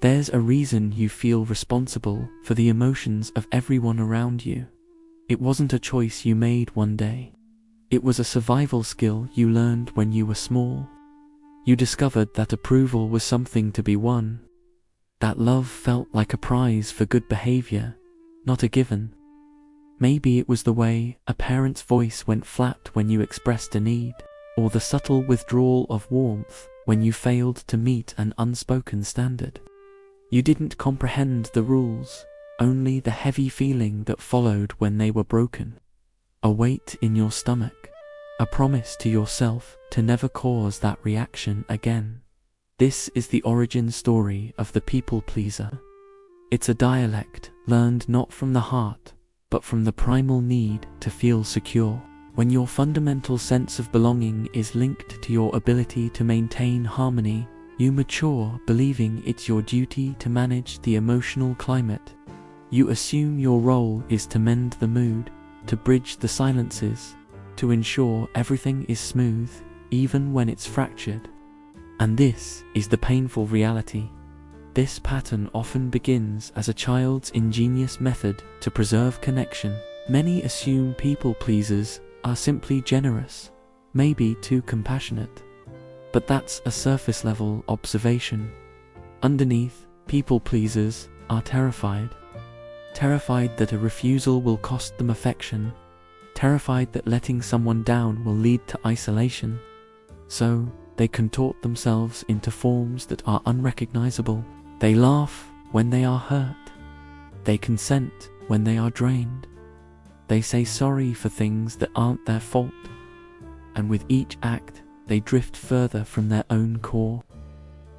There's a reason you feel responsible for the emotions of everyone around you. It wasn't a choice you made one day. It was a survival skill you learned when you were small. You discovered that approval was something to be won. That love felt like a prize for good behavior, not a given. Maybe it was the way a parent's voice went flat when you expressed a need, or the subtle withdrawal of warmth when you failed to meet an unspoken standard. You didn't comprehend the rules, only the heavy feeling that followed when they were broken. A weight in your stomach, a promise to yourself to never cause that reaction again. This is the origin story of the people pleaser. It's a dialect learned not from the heart, but from the primal need to feel secure. When your fundamental sense of belonging is linked to your ability to maintain harmony, you mature believing it's your duty to manage the emotional climate. You assume your role is to mend the mood, to bridge the silences, to ensure everything is smooth, even when it's fractured. And this is the painful reality. This pattern often begins as a child's ingenious method to preserve connection. Many assume people pleasers are simply generous, maybe too compassionate. But that's a surface level observation. Underneath, people pleasers are terrified. Terrified that a refusal will cost them affection. Terrified that letting someone down will lead to isolation. So, they contort themselves into forms that are unrecognizable. They laugh when they are hurt. They consent when they are drained. They say sorry for things that aren't their fault. And with each act, they drift further from their own core.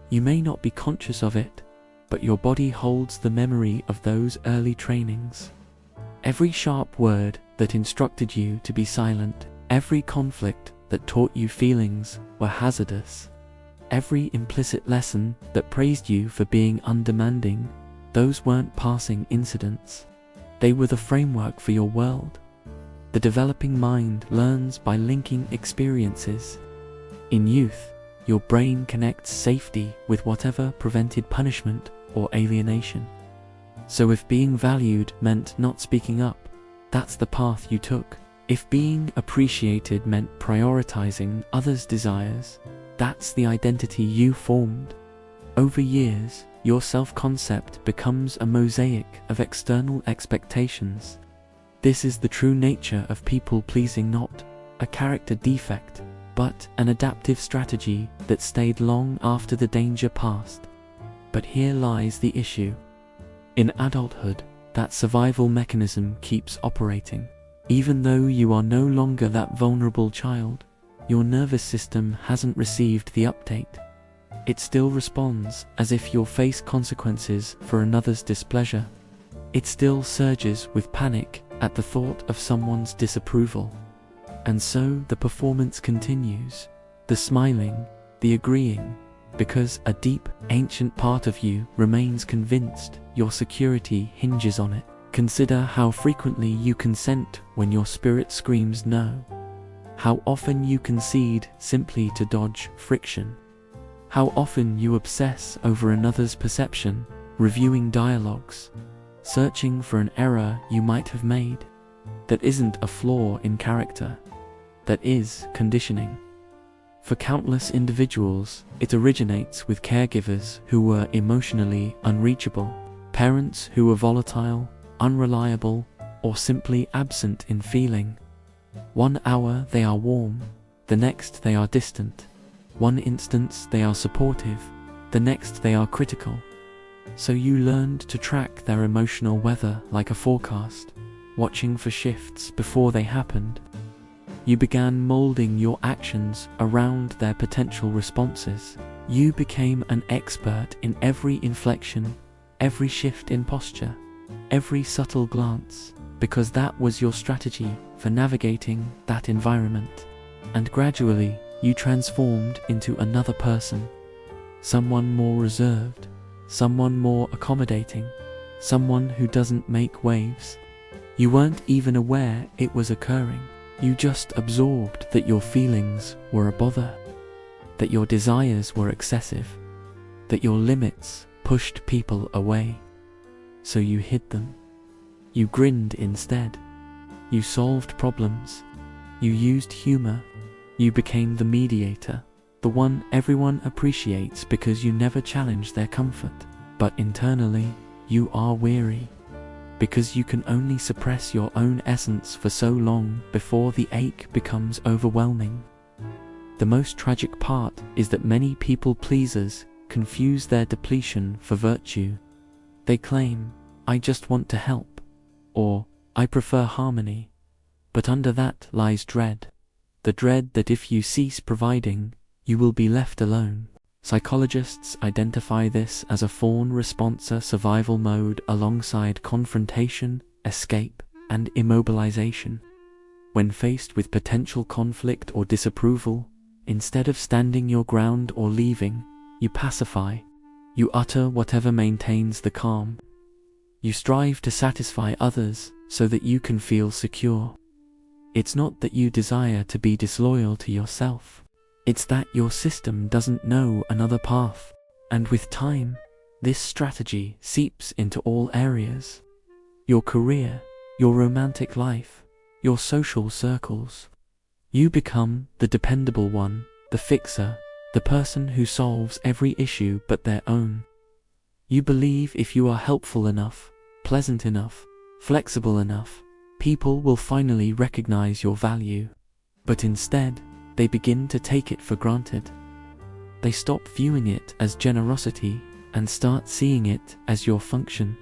You may not be conscious of it, but your body holds the memory of those early trainings. Every sharp word that instructed you to be silent, every conflict that taught you feelings were hazardous, every implicit lesson that praised you for being undemanding, those weren't passing incidents. They were the framework for your world. The developing mind learns by linking experiences. In youth, your brain connects safety with whatever prevented punishment or alienation. So if being valued meant not speaking up, that's the path you took. If being appreciated meant prioritizing others' desires, that's the identity you formed. Over years, your self-concept becomes a mosaic of external expectations. This is the true nature of people-pleasing, not a character defect, but an adaptive strategy that stayed long after the danger passed. But here lies the issue. In adulthood, that survival mechanism keeps operating. Even though you are no longer that vulnerable child, your nervous system hasn't received the update. It still responds as if you'll face consequences for another's displeasure. It still surges with panic at the thought of someone's disapproval. And so the performance continues, the smiling, the agreeing, because a deep, ancient part of you remains convinced your security hinges on it. Consider how frequently you consent when your spirit screams no. How often you concede simply to dodge friction. How often you obsess over another's perception, reviewing dialogues, searching for an error you might have made. That isn't a flaw in character. That is conditioning. For countless individuals, it originates with caregivers who were emotionally unreachable, parents who were volatile, unreliable, or simply absent in feeling. 1 hour they are warm, the next they are distant. One instance they are supportive, the next they are critical. So you learned to track their emotional weather like a forecast, watching for shifts before they happened. You began molding your actions around their potential responses. You became an expert in every inflection, every shift in posture, every subtle glance, because that was your strategy for navigating that environment. And gradually, you transformed into another person, someone more reserved, someone more accommodating, someone who doesn't make waves. You weren't even aware it was occurring. You just absorbed that your feelings were a bother, that your desires were excessive, that your limits pushed people away. So you hid them. You grinned instead. You solved problems. You used humor. You became the mediator, the one everyone appreciates because you never challenge their comfort. But internally, you are weary, because you can only suppress your own essence for so long before the ache becomes overwhelming. The most tragic part is that many people pleasers confuse their depletion for virtue. They claim, "I just want to help," or "I prefer harmony." But under that lies dread. The dread that if you cease providing, you will be left alone. Psychologists identify this as a fawn response survival mode alongside confrontation, escape, and immobilization. When faced with potential conflict or disapproval, instead of standing your ground or leaving, you pacify. You utter whatever maintains the calm. You strive to satisfy others so that you can feel secure. It's not that you desire to be disloyal to yourself. It's that your system doesn't know another path. And with time, this strategy seeps into all areas. Your career, your romantic life, your social circles. You become the dependable one, the fixer, the person who solves every issue but their own. You believe if you are helpful enough, pleasant enough, flexible enough, people will finally recognize your value. But instead, they begin to take it for granted. They stop viewing it as generosity and start seeing it as your function.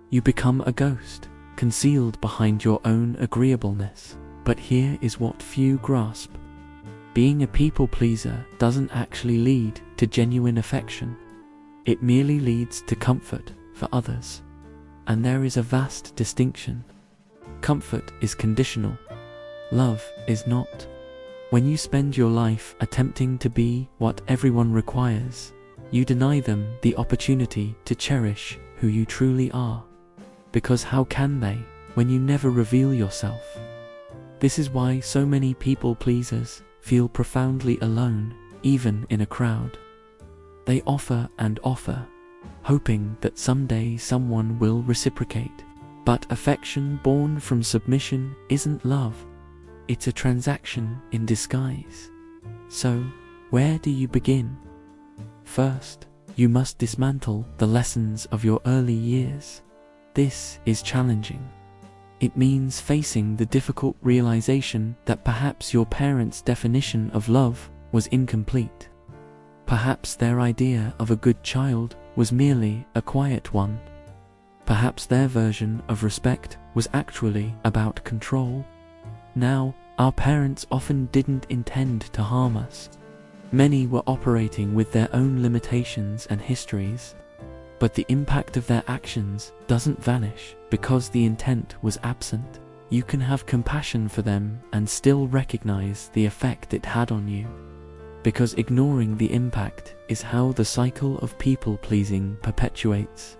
You become a ghost, concealed behind your own agreeableness. But here is what few grasp. Being a people pleaser doesn't actually lead to genuine affection. It merely leads to comfort for others. And there is a vast distinction. Comfort is conditional. Love is not. When you spend your life attempting to be what everyone requires, you deny them the opportunity to cherish who you truly are. Because how can they, when you never reveal yourself? This is why so many people pleasers feel profoundly alone, even in a crowd. They offer and offer, hoping that someday someone will reciprocate. But affection born from submission isn't love. It's a transaction in disguise. So, where do you begin? First, you must dismantle the lessons of your early years. This is challenging. It means facing the difficult realization that perhaps your parents' definition of love was incomplete. Perhaps their idea of a good child was merely a quiet one. Perhaps their version of respect was actually about control. Now, our parents often didn't intend to harm us. Many were operating with their own limitations and histories. But the impact of their actions doesn't vanish because the intent was absent. You can have compassion for them and still recognize the effect it had on you. Because ignoring the impact is how the cycle of people-pleasing perpetuates.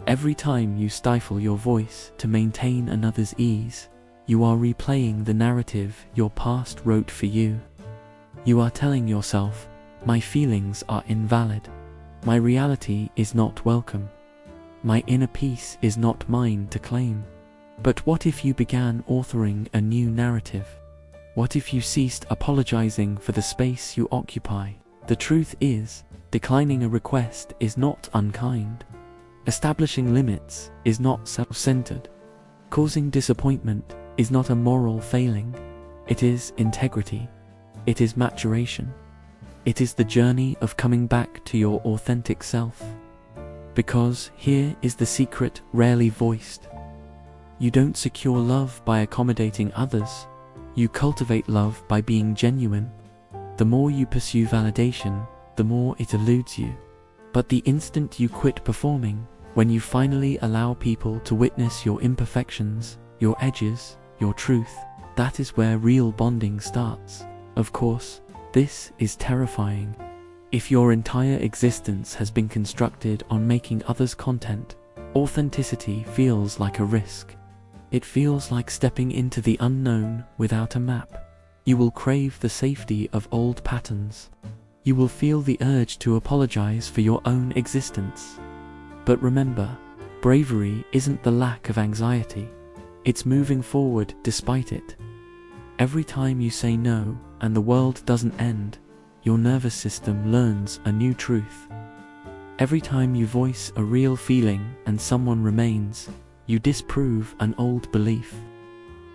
Every time you stifle your voice to maintain another's ease, you are replaying the narrative your past wrote for you. You are telling yourself, "My feelings are invalid. My reality is not welcome. My inner peace is not mine to claim." But what if you began authoring a new narrative? What if you ceased apologizing for the space you occupy? The truth is, declining a request is not unkind. Establishing limits is not self-centered. Causing disappointment is not a moral failing. It is integrity. It is maturation. It is the journey of coming back to your authentic self. Because here is the secret rarely voiced. You don't secure love by accommodating others. You cultivate love by being genuine. The more you pursue validation, the more it eludes you. But the instant you quit performing, when you finally allow people to witness your imperfections, your edges, your truth, that is where real bonding starts. Of course, this is terrifying. If your entire existence has been constructed on making others' content, authenticity feels like a risk. It feels like stepping into the unknown without a map. You will crave the safety of old patterns. You will feel the urge to apologize for your own existence. But remember, bravery isn't the lack of anxiety. It's moving forward despite it. Every time you say no and the world doesn't end, your nervous system learns a new truth. Every time you voice a real feeling and someone remains, you disprove an old belief.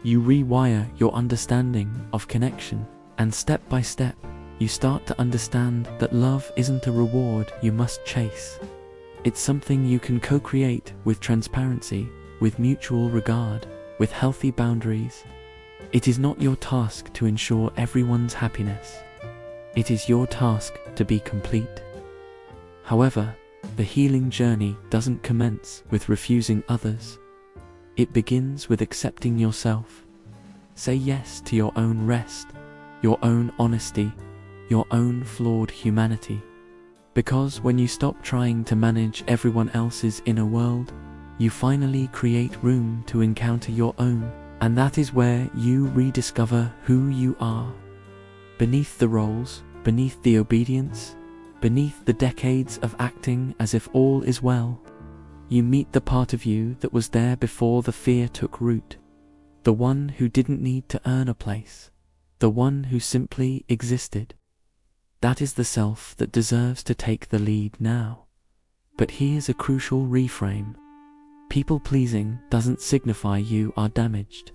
You rewire your understanding of connection, and step by step, you start to understand that love isn't a reward you must chase. It's something you can co-create with transparency, with mutual regard, with healthy boundaries. It is not your task to ensure everyone's happiness. It is your task to be complete. However, the healing journey doesn't commence with refusing others. It begins with accepting yourself. Say yes to your own rest, your own honesty, your own flawed humanity. Because when you stop trying to manage everyone else's inner world, you finally create room to encounter your own, and that is where you rediscover who you are. Beneath the roles, beneath the obedience, beneath the decades of acting as if all is well, you meet the part of you that was there before the fear took root. The one who didn't need to earn a place. The one who simply existed. That is the self that deserves to take the lead now. But here's a crucial reframe. People-pleasing doesn't signify you are damaged.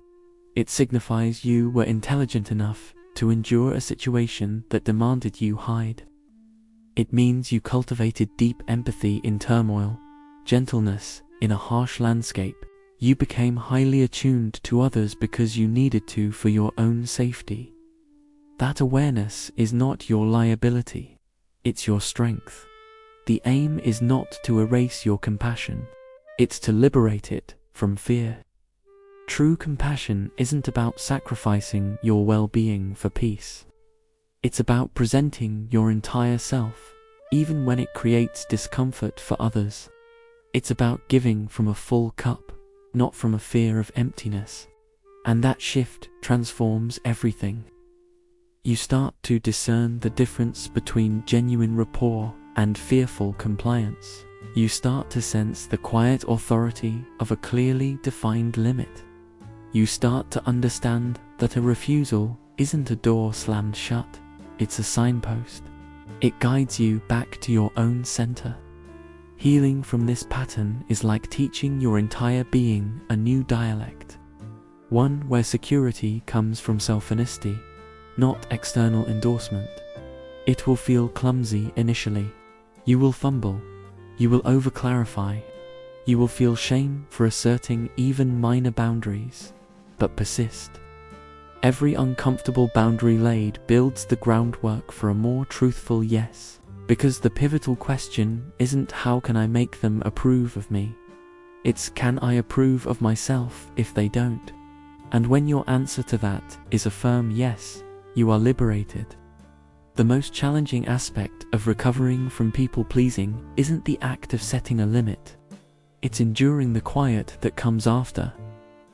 It signifies you were intelligent enough to endure a situation that demanded you hide. It means you cultivated deep empathy in turmoil, gentleness in a harsh landscape. You became highly attuned to others because you needed to for your own safety. That awareness is not your liability, it's your strength. The aim is not to erase your compassion, it's to liberate it from fear. True compassion isn't about sacrificing your well-being for peace. It's about presenting your entire self, even when it creates discomfort for others. It's about giving from a full cup, not from a fear of emptiness. And that shift transforms everything. You start to discern the difference between genuine rapport and fearful compliance. You start to sense the quiet authority of a clearly defined limit. You start to understand that a refusal isn't a door slammed shut, it's a signpost. It guides you back to your own center. Healing from this pattern is like teaching your entire being a new dialect. One where security comes from self-honesty, not external endorsement. It will feel clumsy initially. You will fumble. You will over-clarify. You will feel shame for asserting even minor boundaries, but persist. Every uncomfortable boundary laid builds the groundwork for a more truthful yes, because the pivotal question isn't how can I make them approve of me? It's can I approve of myself if they don't? And when your answer to that is a firm yes, you are liberated. The most challenging aspect of recovering from people-pleasing isn't the act of setting a limit. It's enduring the quiet that comes after.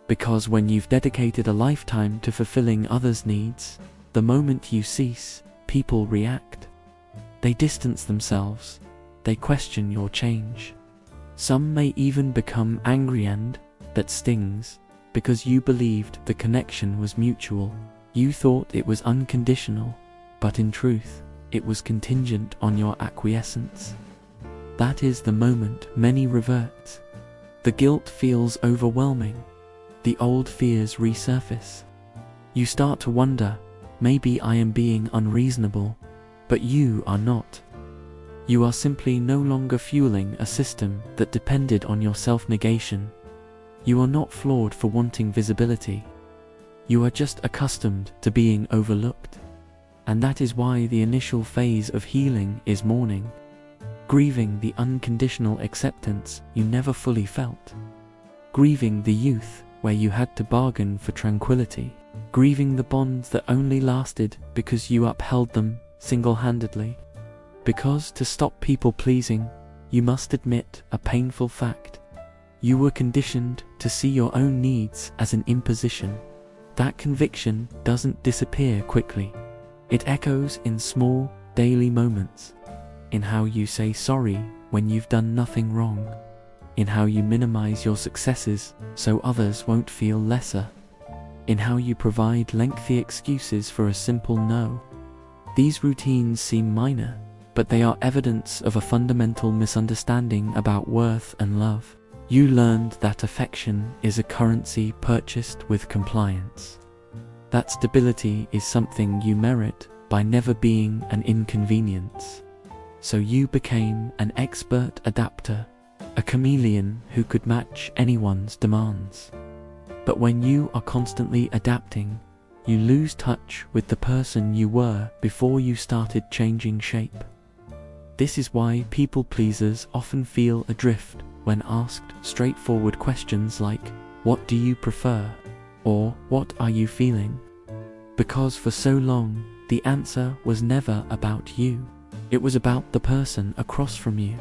Because when you've dedicated a lifetime to fulfilling others' needs, the moment you cease, people react. They distance themselves. They question your change. Some may even become angry, and that stings, because you believed the connection was mutual. You thought it was unconditional, but in truth, it was contingent on your acquiescence. That is the moment many revert. The guilt feels overwhelming. The old fears resurface. You start to wonder, maybe I am being unreasonable, but you are not. You are simply no longer fueling a system that depended on your self-negation. You are not flawed for wanting visibility. You are just accustomed to being overlooked. And that is why the initial phase of healing is mourning. Grieving the unconditional acceptance you never fully felt. Grieving the youth where you had to bargain for tranquility. Grieving the bonds that only lasted because you upheld them single-handedly. Because to stop people-pleasing, you must admit a painful fact. You were conditioned to see your own needs as an imposition. That conviction doesn't disappear quickly. It echoes in small, daily moments, in how you say sorry when you've done nothing wrong, in how you minimize your successes so others won't feel lesser, in how you provide lengthy excuses for a simple no. These routines seem minor, but they are evidence of a fundamental misunderstanding about worth and love. You learned that affection is a currency purchased with compliance. That stability is something you merit by never being an inconvenience. So you became an expert adapter, a chameleon who could match anyone's demands. But when you are constantly adapting, you lose touch with the person you were before you started changing shape. This is why people pleasers often feel adrift when asked straightforward questions like, "What do you prefer?" or "What are you feeling?" Because for so long, the answer was never about you. It was about the person across from you.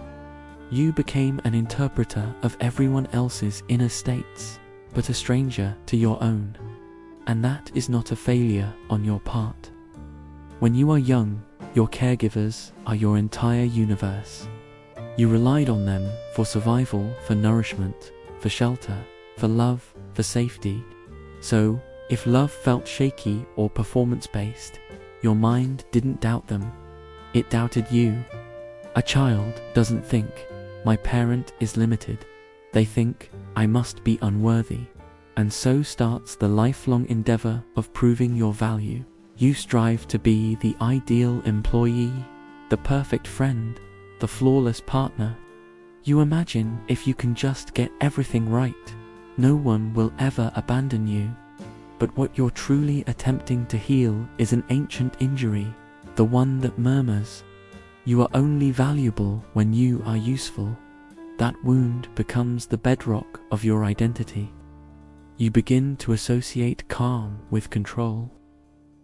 You became an interpreter of everyone else's inner states, but a stranger to your own. And that is not a failure on your part. When you are young, your caregivers are your entire universe. You relied on them for survival, for nourishment, for shelter, for love, for safety. So, if love felt shaky or performance-based, your mind didn't doubt them. It doubted you. A child doesn't think, "My parent is limited." They think, "I must be unworthy." And so starts the lifelong endeavor of proving your value. You strive to be the ideal employee, the perfect friend, the flawless partner. You imagine if you can just get everything right, no one will ever abandon you. But what you're truly attempting to heal is an ancient injury, the one that murmurs, "You are only valuable when you are useful." That wound becomes the bedrock of your identity. You begin to associate calm with control.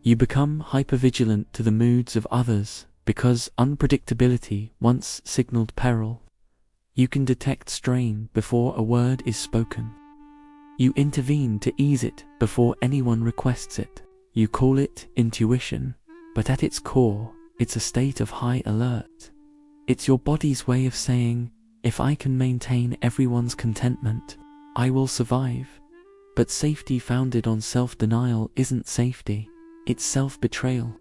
You become hypervigilant to the moods of others because unpredictability once signaled peril. You can detect strain before a word is spoken. You intervene to ease it before anyone requests it. You call it intuition, but at its core, it's a state of high alert. It's your body's way of saying, "If I can maintain everyone's contentment, I will survive." But safety founded on self-denial isn't safety, it's self-betrayal.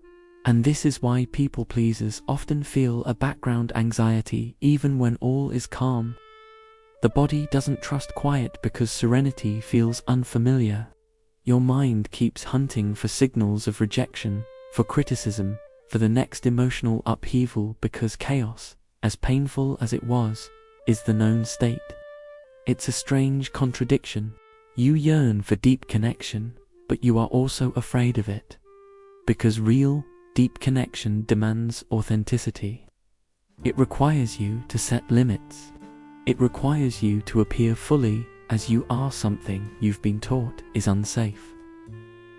And this is why people pleasers often feel a background anxiety even when all is calm. The body doesn't trust quiet because serenity feels unfamiliar. Your mind keeps hunting for signals of rejection, for criticism, for the next emotional upheaval because chaos, as painful as it was, is the known state. It's a strange contradiction. You yearn for deep connection, but you are also afraid of it. Because real, deep connection demands authenticity. It requires you to set limits. It requires you to appear fully as you are something you've been taught is unsafe.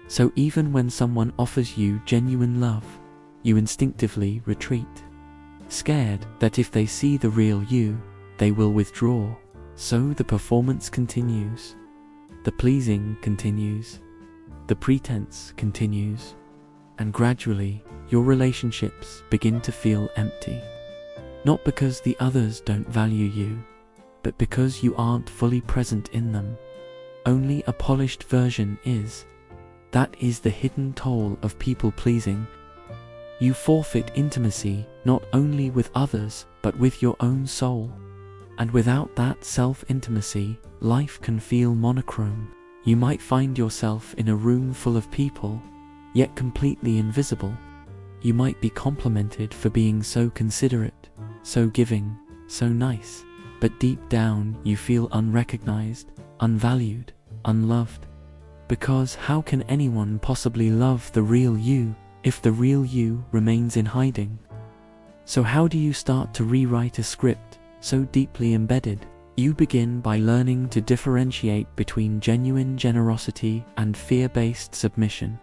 So even when someone offers you genuine love, you instinctively retreat, scared that if they see the real you, they will withdraw. So the performance continues. The pleasing continues. The pretense continues. And gradually, your relationships begin to feel empty. Not because the others don't value you, but because you aren't fully present in them. Only a polished version is. That is the hidden toll of people-pleasing. You forfeit intimacy not only with others, but with your own soul. And without that self-intimacy, life can feel monochrome. You might find yourself in a room full of people, yet completely invisible. You might be complimented for being so considerate, so giving, so nice, but deep down you feel unrecognized, unvalued, unloved. Because how can anyone possibly love the real you if the real you remains in hiding? So how do you start to rewrite a script so deeply embedded? You begin by learning to differentiate between genuine generosity and fear-based submission.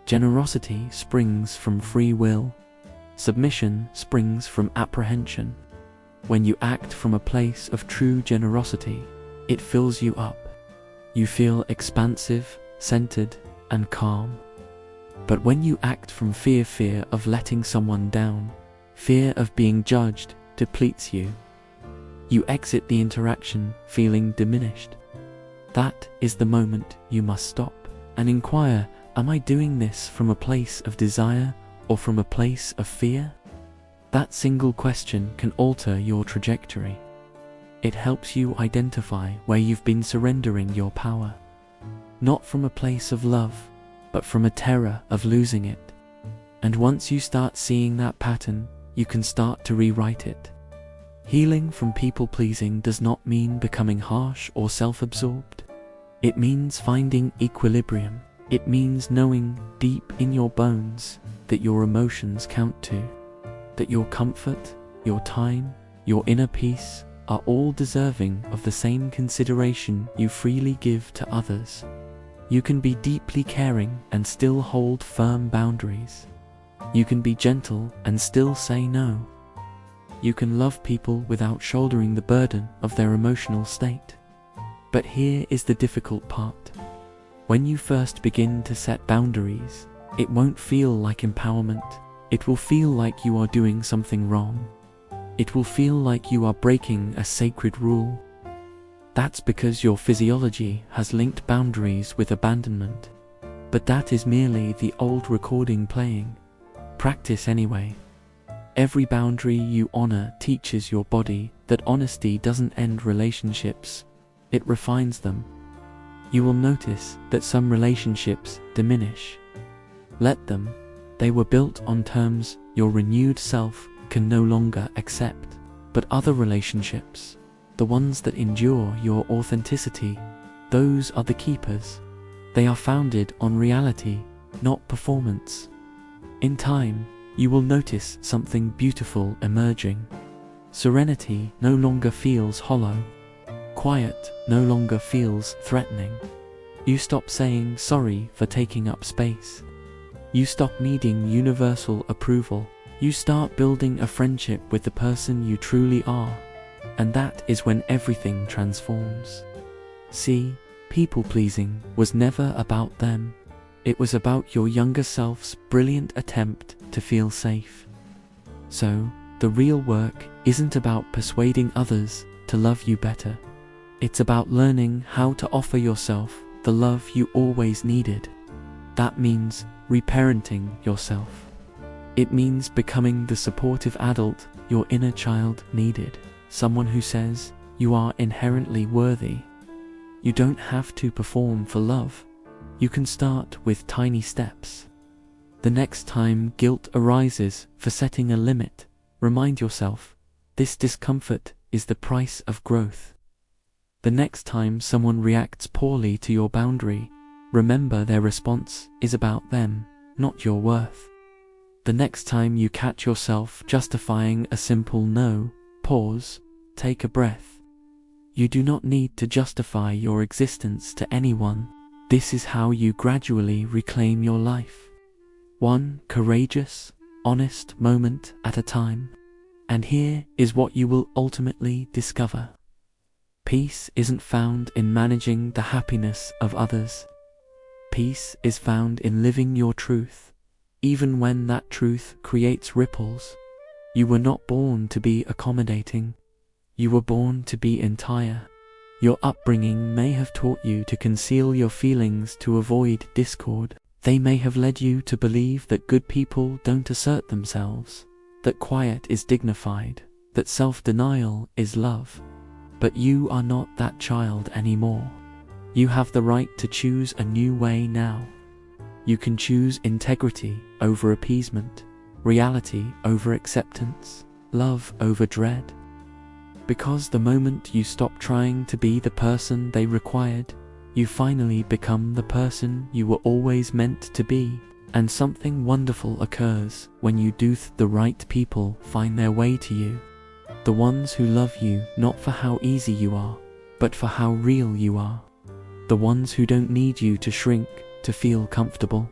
Generosity springs from free will. Submission springs from apprehension. When you act from a place of true generosity, it fills you up. You feel expansive, centered, and calm. But when you act from fear of letting someone down, Fear of being judged depletes you. You exit the interaction feeling diminished. That is the moment you must stop and inquire, am I doing this from a place of desire or from a place of fear? That single question can alter your trajectory. It helps you identify where you've been surrendering your power, not from a place of love, but from a terror of losing it. And once you start seeing that pattern, you can start to rewrite it. Healing from people-pleasing does not mean becoming harsh or self-absorbed. It means finding equilibrium. It means knowing deep in your bones that your emotions count too, that your comfort, your time, your inner peace are all deserving of the same consideration you freely give to others. You can be deeply caring and still hold firm boundaries. You can be gentle and still say no. You can love people without shouldering the burden of their emotional state. But here is the difficult part. When you first begin to set boundaries, it won't feel like empowerment. It will feel like you are doing something wrong. It will feel like you are breaking a sacred rule. That's because your physiology has linked boundaries with abandonment. But that is merely the old recording playing. Practice anyway. Every boundary you honor teaches your body that honesty doesn't end relationships, it refines them. You will notice that some relationships diminish. Let them. They were built on terms your renewed self can no longer accept. But other relationships, the ones that endure your authenticity, those are the keepers. They are founded on reality, not performance. In time, you will notice something beautiful emerging. Serenity no longer feels hollow. Quiet no longer feels threatening. You stop saying sorry for taking up space. You stop needing universal approval. You start building a friendship with the person you truly are. And that is when everything transforms. See, people-pleasing was never about them. It was about your younger self's brilliant attempt to feel safe. So, the real work isn't about persuading others to love you better. It's about learning how to offer yourself the love you always needed. That means reparenting yourself. It means becoming the supportive adult your inner child needed. Someone who says you are inherently worthy. You don't have to perform for love. You can start with tiny steps. The next time guilt arises for setting a limit, remind yourself, this discomfort is the price of growth. The next time someone reacts poorly to your boundary, remember their response is about them, not your worth. The next time you catch yourself justifying a simple no, pause, take a breath. You do not need to justify your existence to anyone. This is how you gradually reclaim your life. One courageous, honest moment at a time. And here is what you will ultimately discover. Peace isn't found in managing the happiness of others. Peace is found in living your truth, even when that truth creates ripples. You were not born to be accommodating. You were born to be entire. Your upbringing may have taught you to conceal your feelings to avoid discord. They may have led you to believe that good people don't assert themselves, that quiet is dignified, that self-denial is love. But you are not that child anymore. You have the right to choose a new way now. You can choose integrity over appeasement, reality over acceptance, love over dread. Because the moment you stop trying to be the person they required, you finally become the person you were always meant to be. And something wonderful occurs when you do. The right people find their way to you. The ones who love you not for how easy you are, but for how real you are. The ones who don't need you to shrink to feel comfortable.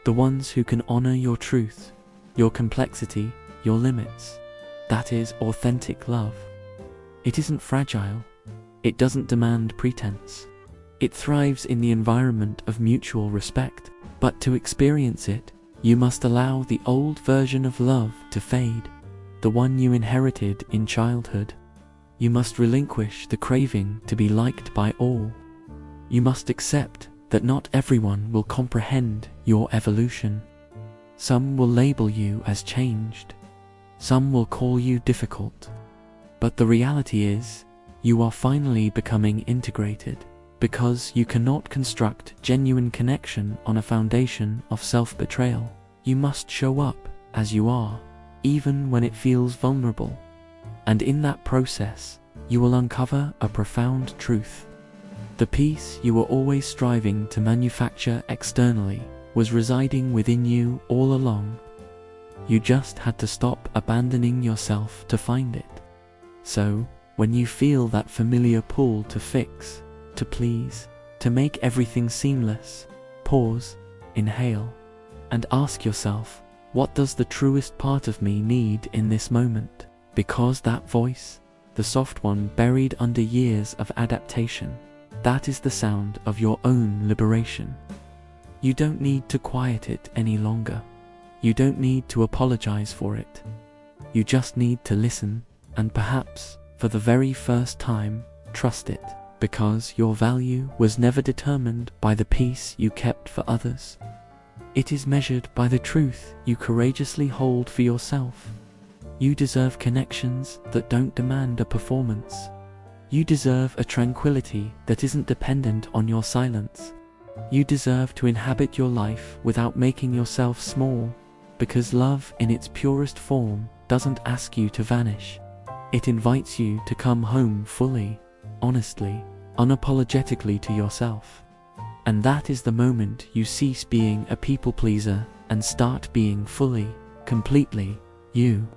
The ones who can honor your truth, your complexity, your limits. That is authentic love. It isn't fragile. It doesn't demand pretense. It thrives in the environment of mutual respect. But to experience it, you must allow the old version of love to fade. the one you inherited in childhood. You must relinquish the craving to be liked by all. You must accept that not everyone will comprehend your evolution. Some will label you as changed. Some will call you difficult. But the reality is, you are finally becoming integrated, because you cannot construct genuine connection on a foundation of self-betrayal. You must show up as you are, even when it feels vulnerable. And in that process, you will uncover a profound truth. The peace you were always striving to manufacture externally was residing within you all along. You just had to stop abandoning yourself to find it. So, when you feel that familiar pull to fix, to please, to make everything seamless, pause, inhale, and ask yourself, what does the truest part of me need in this moment? Because that voice, the soft one buried under years of adaptation, that is the sound of your own liberation. You don't need to quiet it any longer. You don't need to apologize for it. You just need to listen, and perhaps, for the very first time, trust it, because your value was never determined by the peace you kept for others. It is measured by the truth you courageously hold for yourself. You deserve connections that don't demand a performance. You deserve a tranquility that isn't dependent on your silence. You deserve to inhabit your life without making yourself small, because love in its purest form doesn't ask you to vanish. It invites you to come home fully, honestly, unapologetically to yourself. And that is the moment you cease being a people pleaser and start being fully, completely, you.